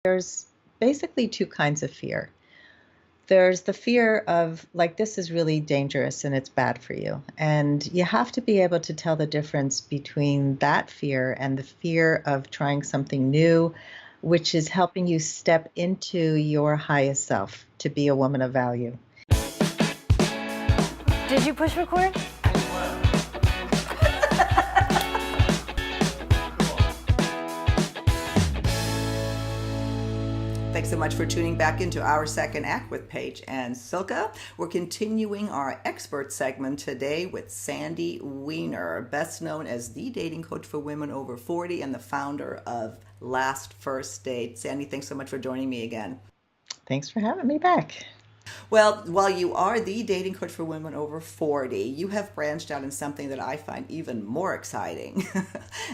There's basically two kinds of fear. There's the fear of, like, this is really dangerous and it's bad for you. And you have to be able to tell the difference between that fear and the fear of trying something new, which is helping you step into your highest self to be a woman of value. Did you push record? Thanks so much for tuning back into our second act with Paige and Silka. We're continuing our expert segment today with Sandy Weiner, best known as the dating coach for women over 40 and the founder of Last First Date. Sandy, thanks so much for joining me again. Thanks for having me back. Well, while you are the dating coach for women over 40, you have branched out in something that I find even more exciting,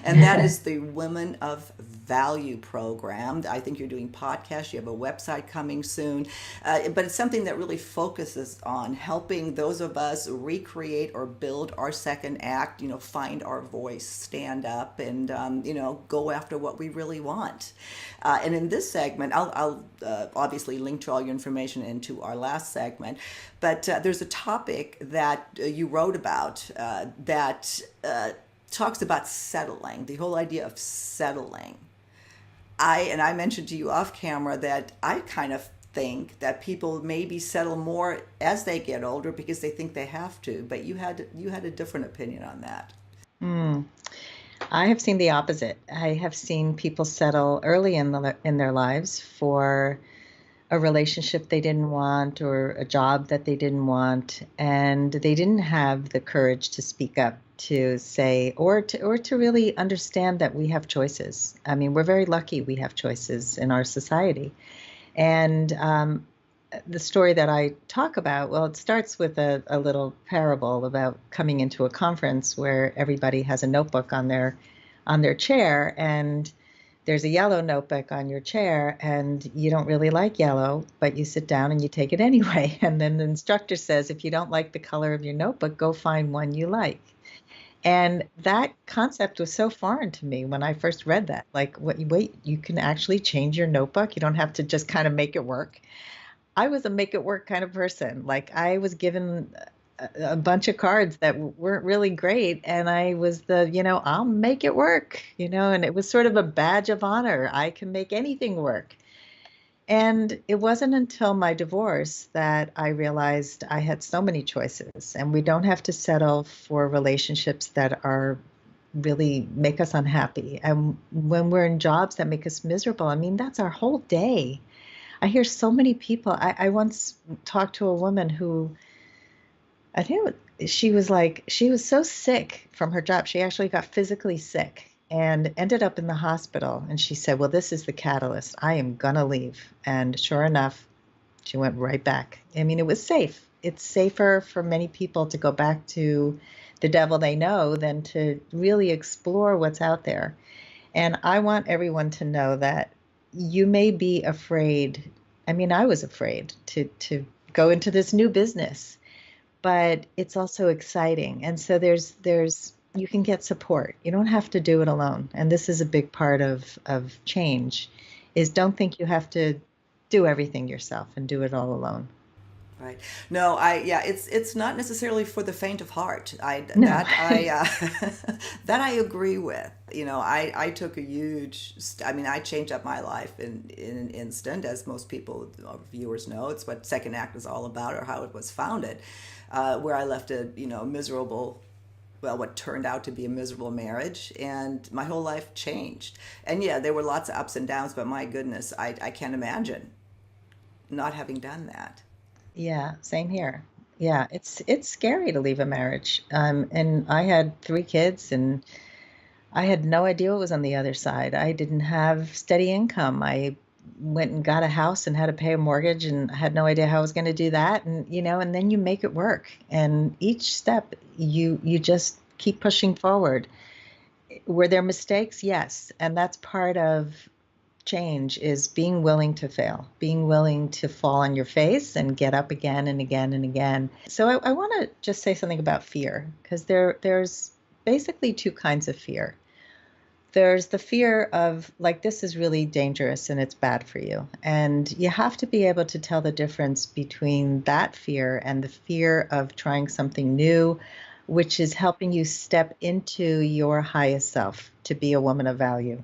and that is the Women of Value program. I think you're doing podcasts, you have a website coming soon, but it's something that really focuses on helping those of us recreate or build our second act, find our voice, stand up, and, go after what we really want. And in this segment, I'll obviously link to all your information into our last segment, but there's a topic that you wrote about that talks about settling, the whole idea of settling. I mentioned to you off camera that I kind of think that people maybe settle more as they get older because they think they have to, but you had a different opinion on that. I have seen the opposite. I have seen people settle early in their lives for a relationship they didn't want or a job that they didn't want, and they didn't have the courage to speak up, to say, or to really understand that we have choices. I mean, we're very lucky we have choices in our society. And the story that I talk about, well, it starts with a little parable about coming into a conference where everybody has a notebook on their chair, and there's a yellow notebook on your chair, and you don't really like yellow, but you sit down and you take it anyway. And then the instructor says, if you don't like the color of your notebook, go find one you like. And that concept was so foreign to me when I first read that. Like, wait, you can actually change your notebook? You don't have to just kind of make it work. I was a make it work kind of person. Like, I was given a bunch of cards that weren't really great, and I was I'll make it work, and it was sort of a badge of honor. I can make anything work. And it wasn't until my divorce that I realized I had so many choices, and we don't have to settle for relationships that are really make us unhappy. And when we're in jobs that make us miserable, I mean, that's our whole day. I hear so many people. I once talked to a woman who, I think she was so sick from her job. She actually got physically sick and ended up in the hospital. And she said, well, this is the catalyst. I am going to leave. And sure enough, she went right back. I mean, it was safe. It's safer for many people to go back to the devil they know than to really explore what's out there. And I want everyone to know that you may be afraid. I mean, I was afraid to go into this new business, but it's also exciting. And so you can get support. You don't have to do it alone. And this is a big part of change, is don't think you have to do everything yourself and do it all alone. Right. No, it's not necessarily for the faint of heart. No. That I agree with. I took a I changed up my life in an instant, as most people, viewers know. It's what Second Act is all about, or how it was founded, where I left a, miserable, well, what turned out to be a miserable marriage, and my whole life changed. And yeah, there were lots of ups and downs, but my goodness, I can't imagine not having done that. Yeah, same here. Yeah, it's scary to leave a marriage. And I had 3 kids, and I had no idea what was on the other side. I didn't have steady income. I went and got a house and had to pay a mortgage, and I had no idea how I was going to do that. And and then you make it work. And each step you just keep pushing forward. Were there mistakes? Yes, and that's part of change, is being willing to fail, being willing to fall on your face and get up again and again and again. So I want to just say something about fear, because there's basically 2 kinds of fear. there's the fear of like, this is really dangerous and it's bad for you. And you have to be able to tell the difference between that fear and the fear of trying something new, which is helping you step into your highest self to be a woman of value.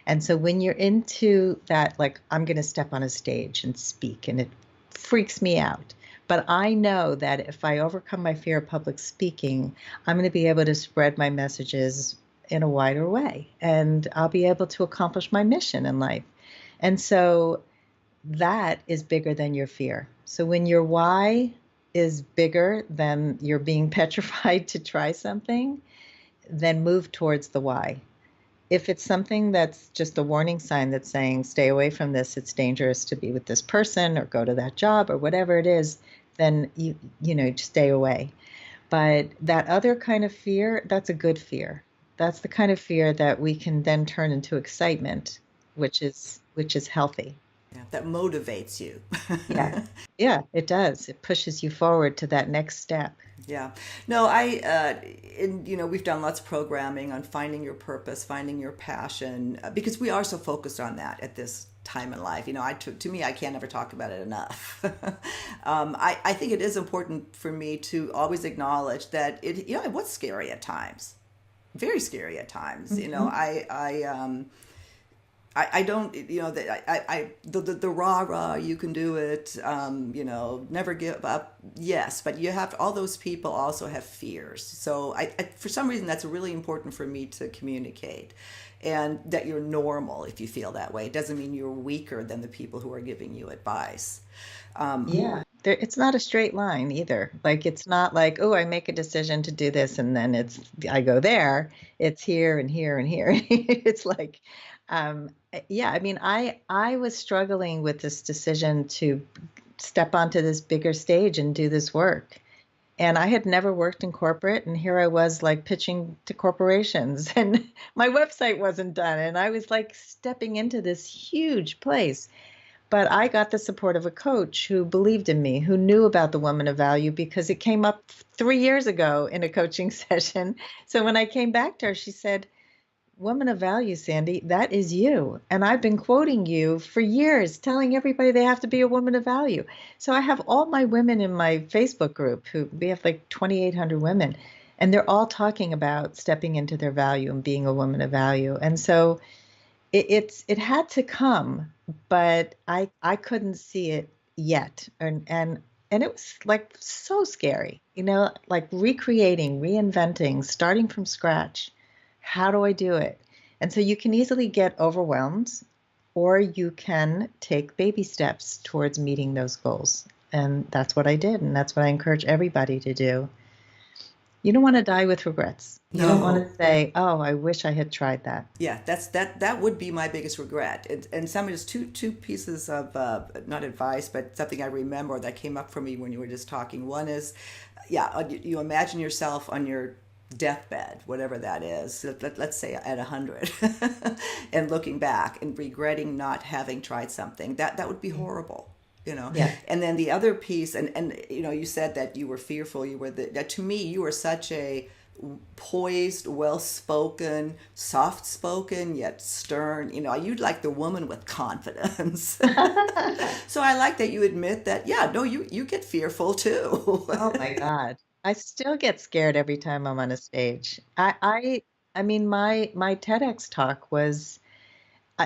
And so when you're into that, like, I'm going to step on a stage and speak, and it freaks me out. But I know that if I overcome my fear of public speaking, I'm going to be able to spread my messages in a wider way, and I'll be able to accomplish my mission in life. And so that is bigger than your fear. So when your why is bigger than you're being petrified to try something, then move towards the why. If it's something that's just a warning sign that's saying, stay away from this, it's dangerous to be with this person or go to that job or whatever it is, then just stay away. But that other kind of fear, that's a good fear. That's the kind of fear that we can then turn into excitement, which is healthy. Yeah, that motivates you. Yeah. Yeah, it does. It pushes you forward to that next step. Yeah. No, we've done lots of programming on finding your purpose, finding your passion, because we are so focused on that at this time in life. To me, I can't ever talk about it enough. I think it is important for me to always acknowledge that it was scary at times, very scary at times. Mhm. I don't, the rah rah, you can do it, never give up. Yes, but you have, all those people also have fears. So for some reason, that's really important for me to communicate, and that you're normal if you feel that way. It doesn't mean you're weaker than the people who are giving you advice. Yeah. It's not a straight line either. Like, it's not like, oh, I make a decision to do this and then I go there. It's here and here and here. It's like, yeah, I mean, I was struggling with this decision to step onto this bigger stage and do this work. And I had never worked in corporate, and here I was like pitching to corporations, and my website wasn't done, and I was like stepping into this huge place. But I got the support of a coach who believed in me, who knew about the woman of value because it came up 3 years ago in a coaching session. So when I came back to her, she said, Woman of value, Sandy, that is you. And I've been quoting you for years, telling everybody they have to be a woman of value. So I have all my women in my Facebook group, who we have like 2,800 women, and they're all talking about stepping into their value and being a woman of value. And so it had to come, but I couldn't see it yet, and it was like so scary, like recreating, reinventing, starting from scratch. How do I do it? And so you can easily get overwhelmed, or you can take baby steps towards meeting those goals. And that's what I did, and that's what I encourage everybody to do. You don't want to die with regrets. You don't want No. to say, "Oh, I wish I had tried that." Yeah, that would be my biggest regret. And some of just two pieces of not advice, but something I remember that came up for me when you were just talking. One is, yeah, you imagine yourself on your deathbed, whatever that is. Let's say at 100, and looking back and regretting not having tried something. That would be horrible. Yeah. And then the other piece, and you said that you were fearful. That to me, you were such a poised, well-spoken, soft-spoken, yet stern. You'd like the woman with confidence. So I like that you admit that, yeah, no, you get fearful too. Oh my God. I still get scared every time I'm on a stage. I mean, my TEDx talk was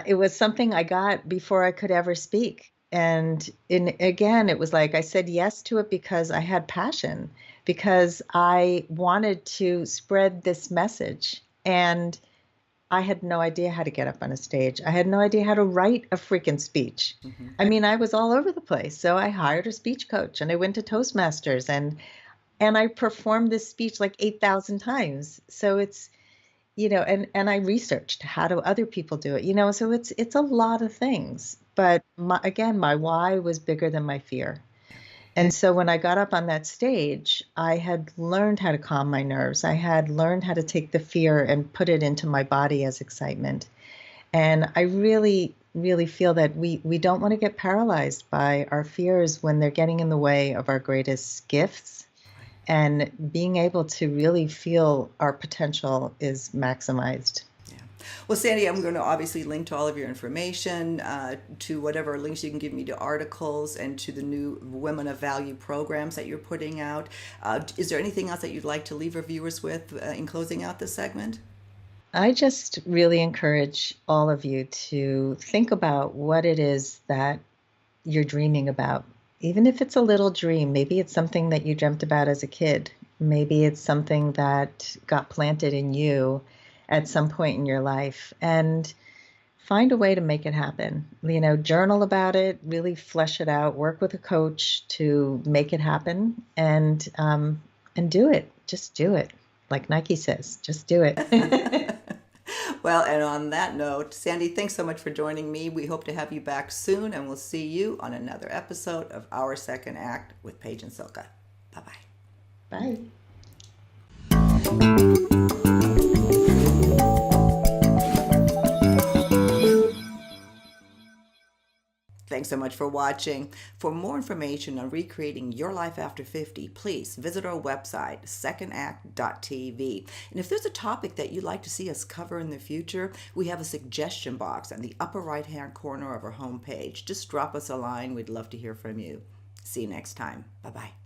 it was something I got before I could ever speak. And again, it was like I said yes to it because I had passion, because I wanted to spread this message. And I had no idea how to get up on a stage. I had no idea how to write a freaking speech. Mhm. I mean, I was all over the place. So I hired a speech coach and I went to Toastmasters, and I performed this speech like 8,000 times. So it's, and I researched how do other people do it, so it's a lot of things. But again, my why was bigger than my fear. And so when I got up on that stage, I had learned how to calm my nerves. I had learned how to take the fear and put it into my body as excitement. And I really, really feel that we don't want to get paralyzed by our fears when they're getting in the way of our greatest gifts. And being able to really feel our potential is maximized. Yeah. Well, Sandy, I'm going to obviously link to all of your information, to whatever links you can give me to articles and to the new Women of Value programs that you're putting out. Is there anything else that you'd like to leave our viewers with in closing out this segment? I just really encourage all of you to think about what it is that you're dreaming about. Even if it's a little dream, maybe it's something that you dreamt about as a kid. Maybe it's something that got planted in you at some point in your life. And find a way to make it happen. Journal about it, really flesh it out, work with a coach to make it happen, and do it. Just do it. Like Nike says, just do it. Well, and on that note, Sandy, thanks so much for joining me. We hope to have you back soon, and we'll see you on another episode of Our Second Act with Paige and Silka. Bye-bye. Bye. Thanks so much for watching. For more information on recreating your life after 50, please visit our website, secondact.tv. And if there's a topic that you'd like to see us cover in the future, we have a suggestion box on the upper right-hand corner of our homepage. Just drop us a line. We'd love to hear from you. See you next time. Bye-bye.